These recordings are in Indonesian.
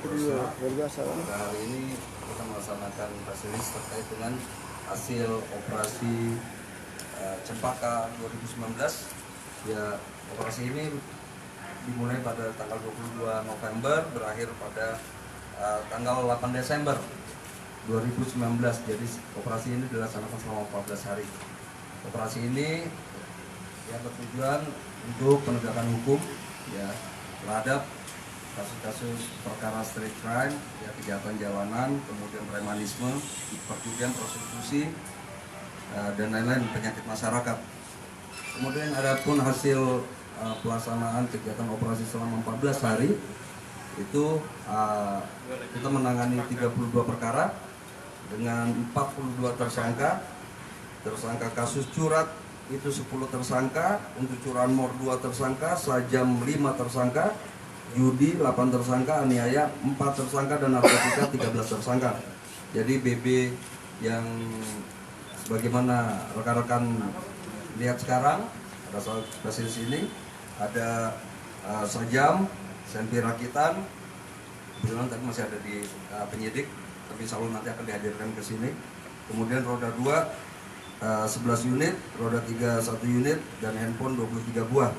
Luar biasa. Hari ini kita melaksanakan press release terkait dengan hasil operasi Cempaka 2019. Ya, operasi ini dimulai pada tanggal 22 November, berakhir pada tanggal 8 Desember 2019. Jadi operasi ini dilaksanakan selama 14 hari. Operasi ini ya bertujuan untuk penegakan hukum ya terhadap kasus-kasus perkara street crime, ya kejahatan jalanan, kemudian premanisme, perjudian, prostitusi, dan lain-lain penyakit masyarakat. Kemudian adapun hasil pelaksanaan kegiatan operasi selama 14 hari itu kita menangani 32 perkara dengan 42 tersangka. Tersangka kasus curat itu 10 tersangka, untuk curanmor 2 tersangka, sajam 5 tersangka, judi 8 tersangka, aniaya 4 tersangka, dan narkotika 13 tersangka. Jadi BB yang sebagaimana rekan-rekan lihat sekarang pada saat kasus ini ada sajam, senpi rakitan, kebetulan tadi masih ada di penyidik, tapi insya Allah nanti akan dihadirkan ke sini. Kemudian roda 2 11 unit, roda 3 1 unit, dan handphone 23 buah.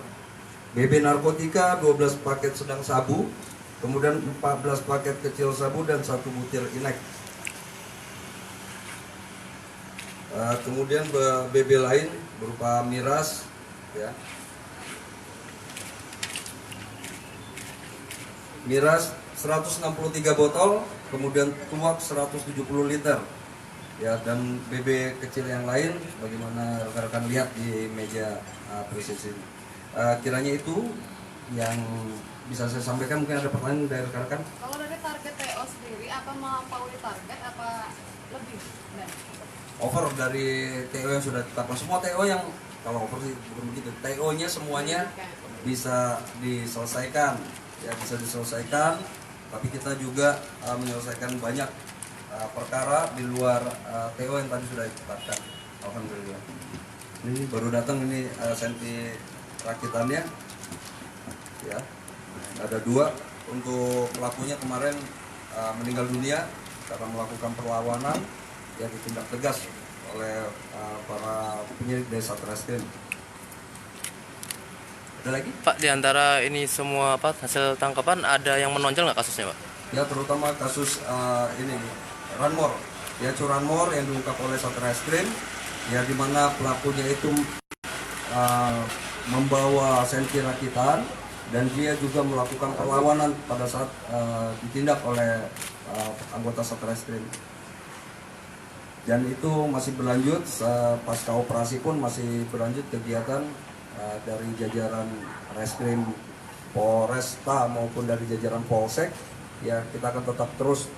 BB narkotika 12 paket sedang sabu, kemudian 14 paket kecil sabu dan 1 butir inek. Kemudian BB lain berupa miras, ya. Miras 163 botol, kemudian tuak 170 liter. Ya, dan BB kecil yang lain bagaimana rekan-rekan lihat di meja presisi ini. Kiranya itu yang bisa saya sampaikan. Mungkin ada pertanyaan dari rekan-rekan. Kalau dari target TO sendiri, apa melampaui target apa lebih? Over dari TO yang sudah ditetapkan. Semua TO yang, kalau over sih bukan begitu, TO-nya semuanya bisa diselesaikan, ya bisa diselesaikan. Tapi kita juga menyelesaikan banyak perkara di luar TO yang tadi sudah ditetapkan. Alhamdulillah. Ini baru datang ini senti rakitannya, ya. Ada 2. Untuk pelakunya kemarin meninggal dunia karena melakukan perlawanan, yang ditindak tegas oleh para penyidik dari Satreskrim. Ada lagi? Pak, di antara ini semua hasil tangkapan ada yang menonjol nggak kasusnya, Pak? Ya, terutama kasus ini curanmor, ya curanmor yang diungkap oleh Satreskrim, ya di mana pelakunya itu membawa senpi rakitan dan dia juga melakukan perlawanan pada saat ditindak oleh anggota Satreskrim. Dan itu masih berlanjut, pasca operasi pun masih berlanjut kegiatan dari jajaran Reskrim Polresta maupun dari jajaran Polsek. Ya, kita akan tetap terus